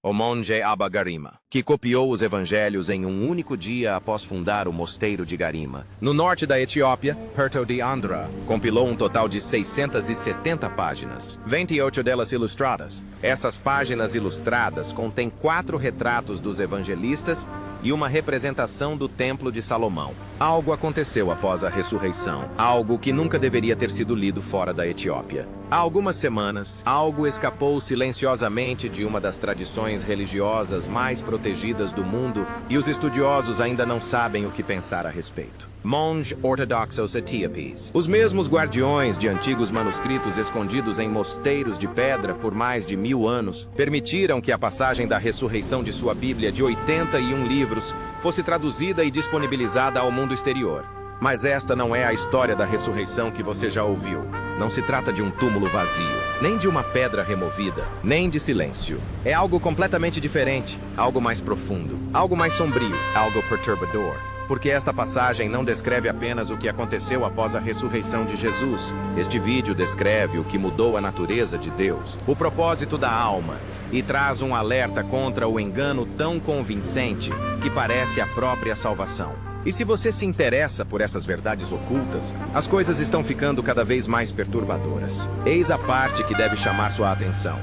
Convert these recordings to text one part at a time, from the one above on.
o monge Abba Garima, que copiou os evangelhos em um único dia após fundar o mosteiro de Garima. No norte da Etiópia, Herto de Andhra compilou um total de 670 páginas, 28 delas ilustradas. Essas páginas ilustradas contêm 4 retratos dos evangelistas e uma representação do Templo de Salomão. Algo aconteceu após a ressurreição, algo que nunca deveria ter sido lido fora da Etiópia. Há algumas semanas, algo escapou silenciosamente de uma das tradições religiosas mais protegidas do mundo e os estudiosos ainda não sabem o que pensar a respeito. Monges Ortodoxos Etíopes, os mesmos guardiões de antigos manuscritos escondidos em mosteiros de pedra por mais de 1000 anos, permitiram que a passagem da ressurreição de sua Bíblia de 81 livros fosse traduzida e disponibilizada ao mundo exterior. Mas esta não é a história da ressurreição que você já ouviu. Não se trata de um túmulo vazio, nem de uma pedra removida, nem de silêncio. É algo completamente diferente, algo mais profundo, algo mais sombrio, algo perturbador. Porque esta passagem não descreve apenas o que aconteceu após a ressurreição de Jesus. Este vídeo descreve o que mudou a natureza de Deus, o propósito da alma, e traz um alerta contra o engano tão convincente que parece a própria salvação. E se você se interessa por essas verdades ocultas, as coisas estão ficando cada vez mais perturbadoras. Eis a parte que deve chamar sua atenção.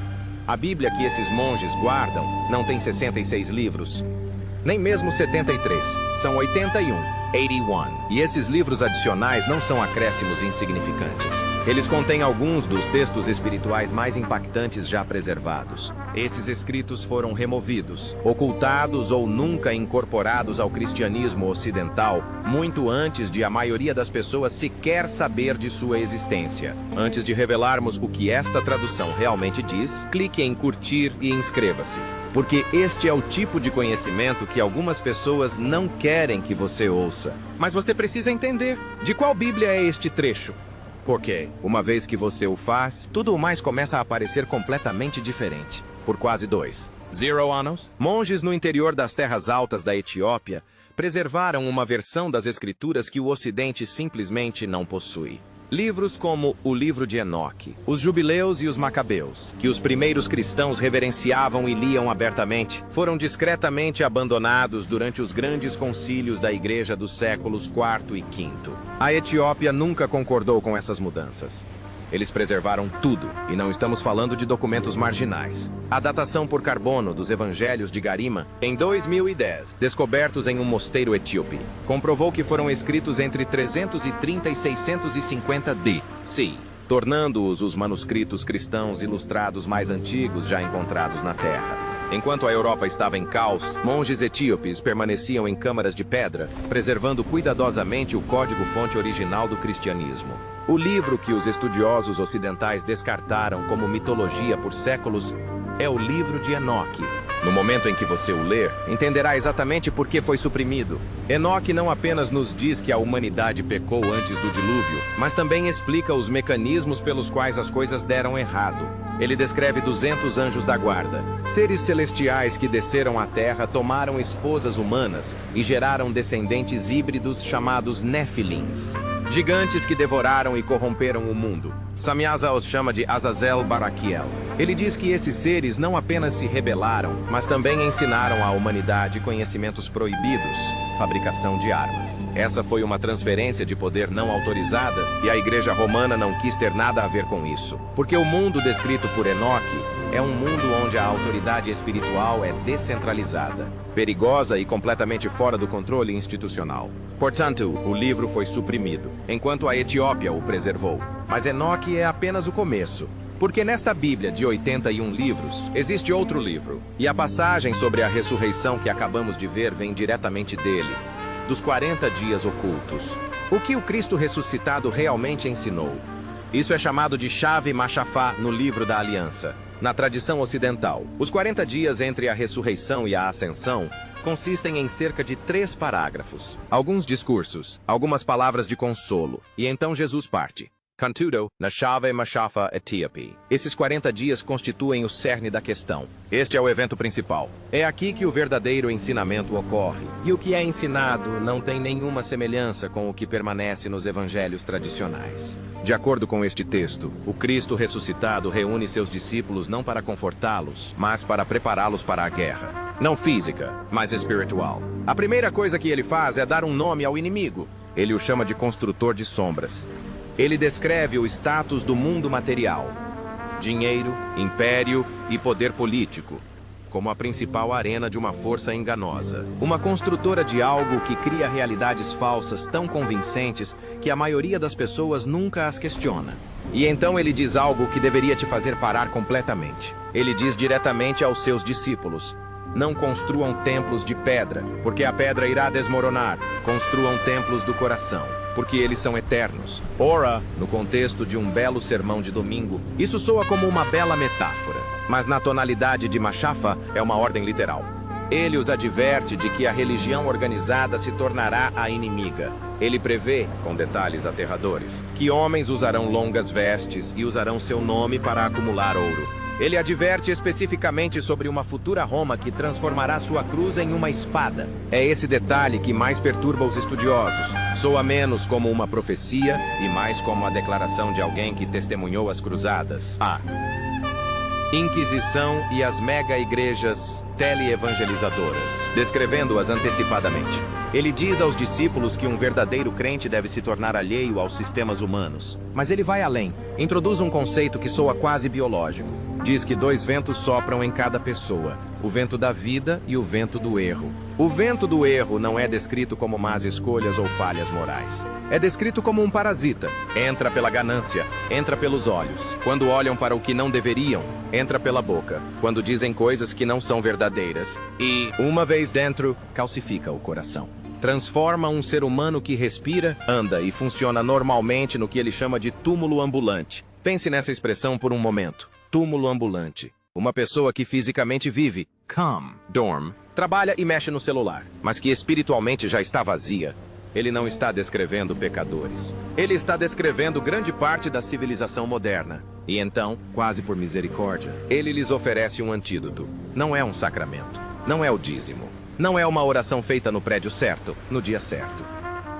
A Bíblia que esses monges guardam não tem 66 livros, nem mesmo 73, são 81. E esses livros adicionais não são acréscimos insignificantes. Eles contêm alguns dos textos espirituais mais impactantes já preservados. Esses escritos foram removidos, ocultados ou nunca incorporados ao cristianismo ocidental, muito antes de a maioria das pessoas sequer saber de sua existência. Antes de revelarmos o que esta tradução realmente diz, clique em curtir e inscreva-se. Porque este é o tipo de conhecimento que algumas pessoas não querem que você ouça. Mas você precisa entender de qual Bíblia é este trecho. Porque, uma vez que você o faz, tudo o mais começa a parecer completamente diferente. Por quase 0 anos, monges no interior das terras altas da Etiópia preservaram uma versão das Escrituras que o Ocidente simplesmente não possui. Livros como o livro de Enoque, os Jubileus e os Macabeus, que os primeiros cristãos reverenciavam e liam abertamente, foram discretamente abandonados durante os grandes concílios da Igreja dos séculos IV e V. A Etiópia nunca concordou com essas mudanças. Eles preservaram tudo, e não estamos falando de documentos marginais. A datação por carbono dos evangelhos de Garima, em 2010, descobertos em um mosteiro etíope, comprovou que foram escritos entre 330 e 650 D.C., tornando-os os manuscritos cristãos ilustrados mais antigos já encontrados na Terra. Enquanto a Europa estava em caos, monges etíopes permaneciam em câmaras de pedra, preservando cuidadosamente o código-fonte original do cristianismo. O livro que os estudiosos ocidentais descartaram como mitologia por séculos é o livro de Enoque. No momento em que você o ler, entenderá exatamente por que foi suprimido. Enoque não apenas nos diz que a humanidade pecou antes do dilúvio, mas também explica os mecanismos pelos quais as coisas deram errado. Ele descreve 200 anjos da guarda, seres celestiais que desceram à terra, tomaram esposas humanas e geraram descendentes híbridos chamados Nefilins, gigantes que devoraram e corromperam o mundo. Samyaza os chama de Azazel Baraquiel. Ele diz que esses seres não apenas se rebelaram, mas também ensinaram à humanidade conhecimentos proibidos, fabricação de armas. Essa foi uma transferência de poder não autorizada e a Igreja Romana não quis ter nada a ver com isso. Porque o mundo descrito por Enoque é um mundo onde a autoridade espiritual é descentralizada, perigosa e completamente fora do controle institucional. Portanto, o livro foi suprimido, enquanto a Etiópia o preservou. Mas Enoque é apenas o começo. Porque nesta Bíblia de 81 livros, existe outro livro. E a passagem sobre a ressurreição que acabamos de ver vem diretamente dele, dos 40 dias ocultos. O que o Cristo ressuscitado realmente ensinou? Isso é chamado de chave Machafá no livro da Aliança. Na tradição ocidental, os 40 dias entre a ressurreição e a ascensão consistem em cerca de 3 parágrafos, alguns discursos, algumas palavras de consolo, e então Jesus parte. Contudo, na chave Mashafa Etíope. Esses 40 dias constituem o cerne da questão. Este é o evento principal. É aqui que o verdadeiro ensinamento ocorre. E o que é ensinado não tem nenhuma semelhança com o que permanece nos evangelhos tradicionais. De acordo com este texto, o Cristo ressuscitado reúne seus discípulos não para confortá-los, mas para prepará-los para a guerra. Não física, mas espiritual. A primeira coisa que ele faz é dar um nome ao inimigo. Ele o chama de construtor de sombras. Ele descreve o status do mundo material, dinheiro, império e poder político, como a principal arena de uma força enganosa. Uma construtora de algo que cria realidades falsas tão convincentes que a maioria das pessoas nunca as questiona. E então ele diz algo que deveria te fazer parar completamente. Ele diz diretamente aos seus discípulos: não construam templos de pedra, porque a pedra irá desmoronar. Construam templos do coração, porque eles são eternos. Ora, no contexto de um belo sermão de domingo, isso soa como uma bela metáfora, mas na tonalidade de Mashafa é uma ordem literal. Ele os adverte de que a religião organizada se tornará a inimiga. Ele prevê, com detalhes aterradores, que homens usarão longas vestes e usarão seu nome para acumular ouro. Ele adverte especificamente sobre uma futura Roma que transformará sua cruz em uma espada. É esse detalhe que mais perturba os estudiosos. Soa menos como uma profecia e mais como a declaração de alguém que testemunhou as cruzadas. A Inquisição e as mega-igrejas teleevangelizadoras, descrevendo-as antecipadamente. Ele diz aos discípulos que um verdadeiro crente deve se tornar alheio aos sistemas humanos. Mas ele vai além. Introduz um conceito que soa quase biológico. Diz que 2 ventos sopram em cada pessoa: o vento da vida e o vento do erro. O vento do erro não é descrito como más escolhas ou falhas morais. É descrito como um parasita. Entra pela ganância, entra pelos olhos. Quando olham para o que não deveriam, entra pela boca. Quando dizem coisas que não são verdadeiras. E, uma vez dentro, calcifica o coração. Transforma um ser humano que respira, anda e funciona normalmente no que ele chama de túmulo ambulante. Pense nessa expressão por um momento. Túmulo ambulante. Uma pessoa que fisicamente vive, dorme, trabalha e mexe no celular, mas que espiritualmente já está vazia. Ele não está descrevendo pecadores. Ele está descrevendo grande parte da civilização moderna. E então, quase por misericórdia, ele lhes oferece um antídoto. Não é um sacramento. Não é o dízimo. Não é uma oração feita no prédio certo, no dia certo.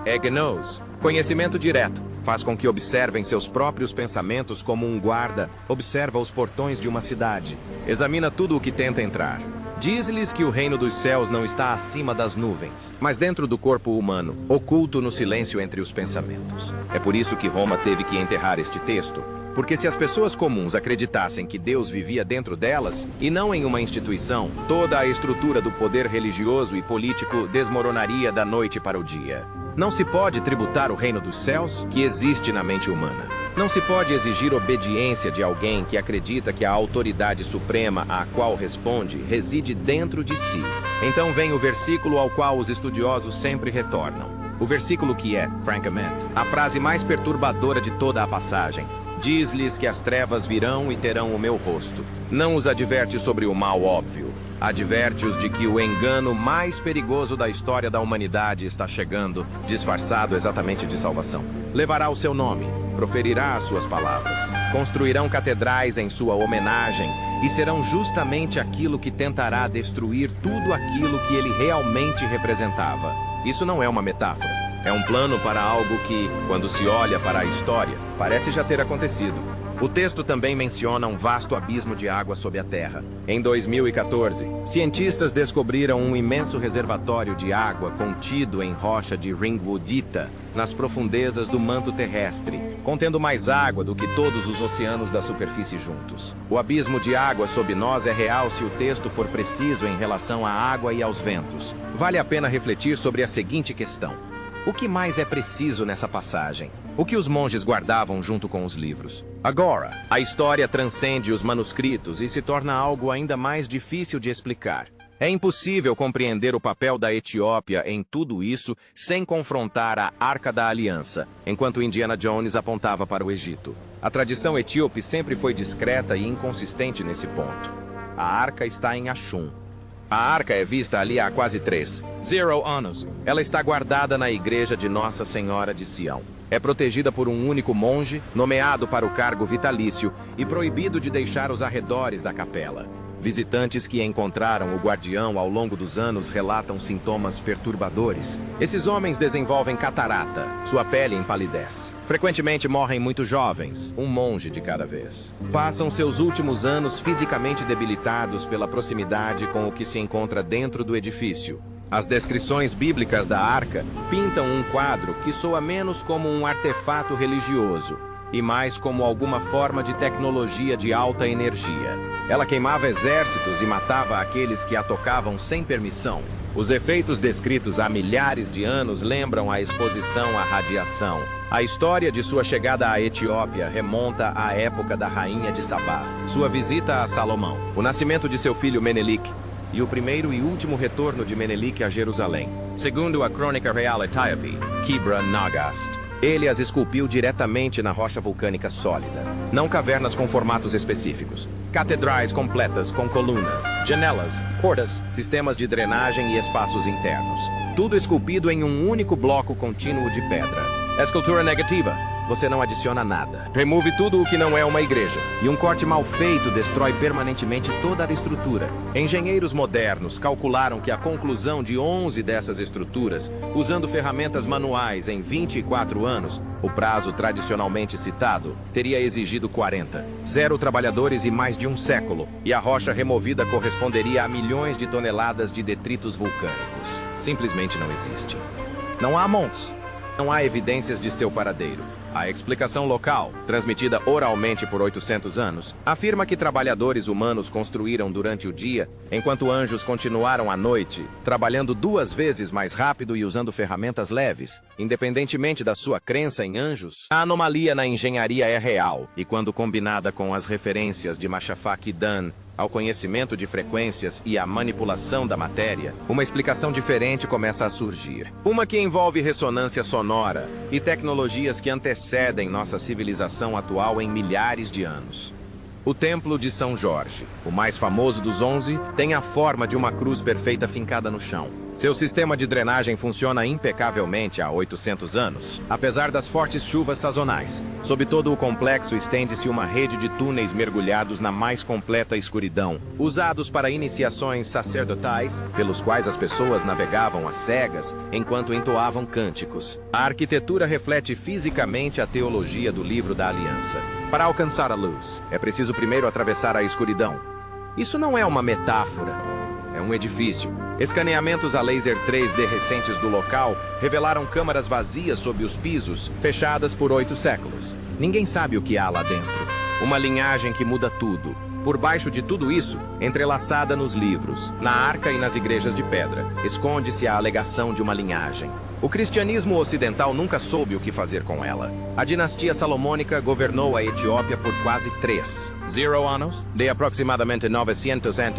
É gnose, conhecimento direto. Faz com que observem seus próprios pensamentos como um guarda observa os portões de uma cidade. Examina tudo o que tenta entrar. Diz-lhes que o reino dos céus não está acima das nuvens, mas dentro do corpo humano, oculto no silêncio entre os pensamentos. É por isso que Roma teve que enterrar este texto. Porque se as pessoas comuns acreditassem que Deus vivia dentro delas, e não em uma instituição, toda a estrutura do poder religioso e político desmoronaria da noite para o dia. Não se pode tributar o reino dos céus que existe na mente humana. Não se pode exigir obediência de alguém que acredita que a autoridade suprema à qual responde reside dentro de si. Então vem o versículo ao qual os estudiosos sempre retornam. O versículo que é, francamente, a frase mais perturbadora de toda a passagem. Diz-lhes que as trevas virão e terão o meu rosto. Não os adverte sobre o mal óbvio. Adverte-os de que o engano mais perigoso da história da humanidade está chegando, disfarçado exatamente de salvação. Levará o seu nome, proferirá as suas palavras, construirão catedrais em sua homenagem e serão justamente aquilo que tentará destruir tudo aquilo que ele realmente representava. Isso não é uma metáfora. É um plano para algo que, quando se olha para a história, parece já ter acontecido. O texto também menciona um vasto abismo de água sob a terra. Em 2014, cientistas descobriram um imenso reservatório de água contido em rocha de ringwoodita, nas profundezas do manto terrestre, contendo mais água do que todos os oceanos da superfície juntos. O abismo de água sob nós é real se o texto for preciso em relação à água e aos ventos. Vale a pena refletir sobre a seguinte questão. O que mais é preciso nessa passagem? O que os monges guardavam junto com os livros? Agora, a história transcende os manuscritos e se torna algo ainda mais difícil de explicar. É impossível compreender o papel da Etiópia em tudo isso sem confrontar a Arca da Aliança, enquanto Indiana Jones apontava para o Egito. A tradição etíope sempre foi discreta e inconsistente nesse ponto. A arca está em Axum. A arca é vista ali há quase 3 anos. Ela está guardada na igreja de Nossa Senhora de Sião. É protegida por um único monge, nomeado para o cargo vitalício e proibido de deixar os arredores da capela. Visitantes que encontraram o guardião ao longo dos anos relatam sintomas perturbadores. Esses homens desenvolvem catarata, sua pele empalidece. Frequentemente morrem muito jovens, um monge de cada vez. Passam seus últimos anos fisicamente debilitados pela proximidade com o que se encontra dentro do edifício. As descrições bíblicas da arca pintam um quadro que soa menos como um artefato religioso e mais como alguma forma de tecnologia de alta energia. Ela queimava exércitos e matava aqueles que a tocavam sem permissão. Os efeitos descritos há milhares de anos lembram a exposição à radiação. A história de sua chegada à Etiópia remonta à época da rainha de Sabá, sua visita a Salomão, o nascimento de seu filho Menelik e o primeiro e último retorno de Menelik a Jerusalém. Segundo a crônica real etíope, Kibra Nagast, ele as esculpiu diretamente na rocha vulcânica sólida, não cavernas com formatos específicos. Catedrais completas com colunas, janelas, portas, sistemas de drenagem e espaços internos. Tudo esculpido em um único bloco contínuo de pedra. Escultura negativa. Você não adiciona nada. Remove tudo o que não é uma igreja. E um corte mal feito destrói permanentemente toda a estrutura. Engenheiros modernos calcularam que a conclusão de 11 dessas estruturas, usando ferramentas manuais em 24 anos, o prazo tradicionalmente citado, teria exigido 40. 0 trabalhadores e mais de um século. E a rocha removida corresponderia a milhões de toneladas de detritos vulcânicos. Simplesmente não existe. Não há montes. Não há evidências de seu paradeiro. A explicação local, transmitida oralmente por 800 anos, afirma que trabalhadores humanos construíram durante o dia, enquanto anjos continuaram à noite, trabalhando 2 vezes mais rápido e usando ferramentas leves. Independentemente da sua crença em anjos, a anomalia na engenharia é real, e quando combinada com as referências de Mashafaq Dan ao conhecimento de frequências e à manipulação da matéria, uma explicação diferente começa a surgir. Uma que envolve ressonância sonora e tecnologias que antecedem nossa civilização atual em milhares de anos. O Templo de São Jorge, o mais famoso dos 11, tem a forma de uma cruz perfeita fincada no chão. Seu sistema de drenagem funciona impecavelmente há 800 anos, apesar das fortes chuvas sazonais. Sob todo o complexo estende-se uma rede de túneis mergulhados na mais completa escuridão, usados para iniciações sacerdotais, pelos quais as pessoas navegavam às cegas enquanto entoavam cânticos. A arquitetura reflete fisicamente a teologia do Livro da Aliança. Para alcançar a luz, é preciso primeiro atravessar a escuridão. Isso não é uma metáfora. É um edifício. Escaneamentos a laser 3D recentes do local revelaram câmaras vazias sob os pisos, fechadas por 8 séculos. Ninguém sabe o que há lá dentro. Uma linhagem que muda tudo. Por baixo de tudo isso, entrelaçada nos livros, na arca e nas igrejas de pedra, esconde-se a alegação de uma linhagem. O cristianismo ocidental nunca soube o que fazer com ela. A dinastia salomônica governou a Etiópia por quase 3 anos, de aproximadamente 900 a.C.,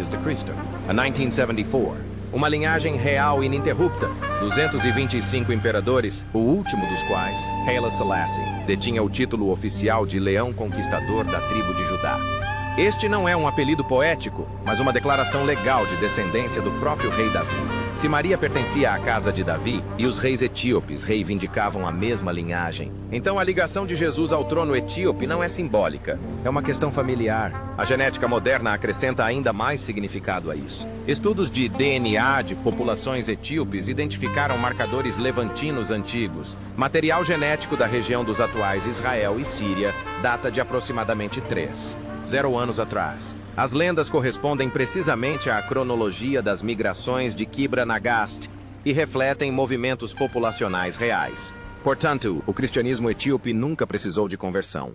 a 1974. Uma linhagem real ininterrupta, 225 imperadores, o último dos quais, Haile Selassie, detinha o título oficial de Leão Conquistador da tribo de Judá. Este não é um apelido poético, mas uma declaração legal de descendência do próprio rei Davi. Se Maria pertencia à casa de Davi e os reis etíopes reivindicavam a mesma linhagem, então a ligação de Jesus ao trono etíope não é simbólica, é uma questão familiar. A genética moderna acrescenta ainda mais significado a isso. Estudos de DNA de populações etíopes identificaram marcadores levantinos antigos. Material genético da região dos atuais Israel e Síria data de aproximadamente 0 anos atrás. As lendas correspondem precisamente à cronologia das migrações de Kibra Nagast e refletem movimentos populacionais reais. Portanto, o cristianismo etíope nunca precisou de conversão.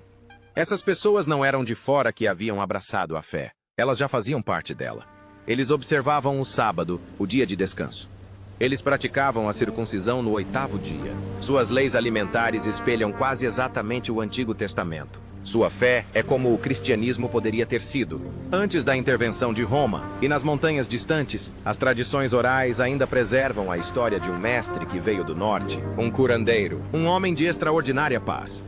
Essas pessoas não eram de fora que haviam abraçado a fé. Elas já faziam parte dela. Eles observavam o sábado, o dia de descanso. Eles praticavam a circuncisão no 8º dia. Suas leis alimentares espelham quase exatamente o Antigo Testamento. Sua fé é como o cristianismo poderia ter sido. Antes da intervenção de Roma, e nas montanhas distantes, as tradições orais ainda preservam a história de um mestre que veio do norte, um curandeiro, um homem de extraordinária paz.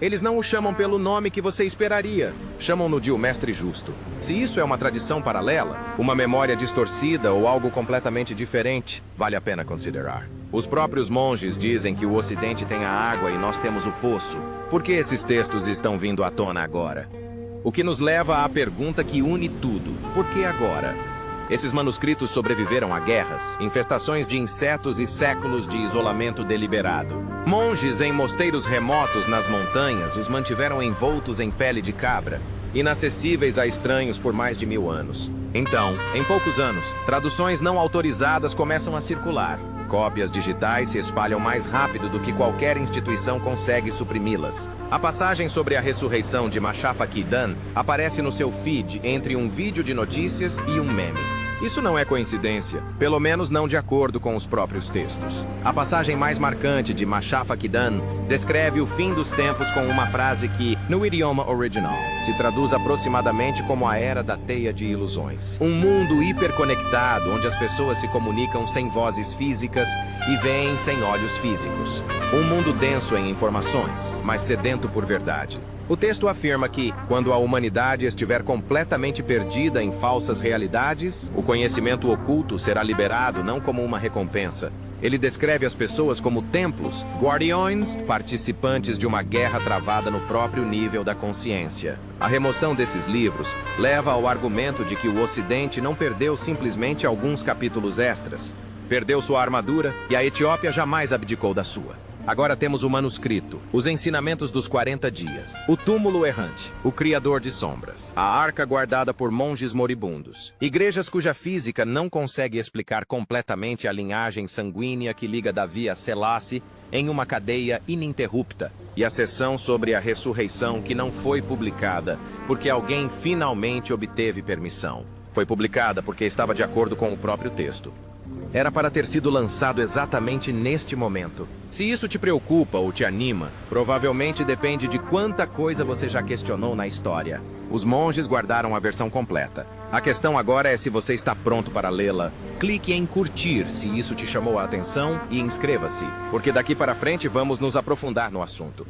Eles não o chamam pelo nome que você esperaria. Chamam-no de o Mestre Justo. Se isso é uma tradição paralela, uma memória distorcida ou algo completamente diferente, vale a pena considerar. Os próprios monges dizem que o Ocidente tem a água e nós temos o poço. Por que esses textos estão vindo à tona agora? O que nos leva à pergunta que une tudo. Por que agora? Esses manuscritos sobreviveram a guerras, infestações de insetos e séculos de isolamento deliberado. Monges em mosteiros remotos nas montanhas os mantiveram envoltos em pele de cabra, inacessíveis a estranhos por mais de 1000 anos. Então, em poucos anos, traduções não autorizadas começam a circular. Cópias digitais se espalham mais rápido do que qualquer instituição consegue suprimi-las. A passagem sobre a ressurreição de Machafa Kidan aparece no seu feed entre um vídeo de notícias e um meme. Isso não é coincidência, pelo menos não de acordo com os próprios textos. A passagem mais marcante de Machafa Kidan descreve o fim dos tempos com uma frase que, no idioma original, se traduz aproximadamente como a era da teia de ilusões. Um mundo hiperconectado onde as pessoas se comunicam sem vozes físicas e veem sem olhos físicos. Um mundo denso em informações, mas sedento por verdade. O texto afirma que, quando a humanidade estiver completamente perdida em falsas realidades, o conhecimento oculto será liberado não como uma recompensa. Ele descreve as pessoas como templos, guardiões, participantes de uma guerra travada no próprio nível da consciência. A remoção desses livros leva ao argumento de que o Ocidente não perdeu simplesmente alguns capítulos extras. Perdeu sua armadura e a Etiópia jamais abdicou da sua. Agora temos o manuscrito, os ensinamentos dos 40 dias, o túmulo errante, o criador de sombras, a arca guardada por monges moribundos, igrejas cuja física não consegue explicar completamente a linhagem sanguínea que liga Davi a Selassie em uma cadeia ininterrupta, e a seção sobre a ressurreição que não foi publicada porque alguém finalmente obteve permissão. Foi publicada porque estava de acordo com o próprio texto. Era para ter sido lançado exatamente neste momento. Se isso te preocupa ou te anima, provavelmente depende de quanta coisa você já questionou na história. Os monges guardaram a versão completa. A questão agora é se você está pronto para lê-la. Clique em curtir se isso te chamou a atenção e inscreva-se, porque daqui para frente vamos nos aprofundar no assunto.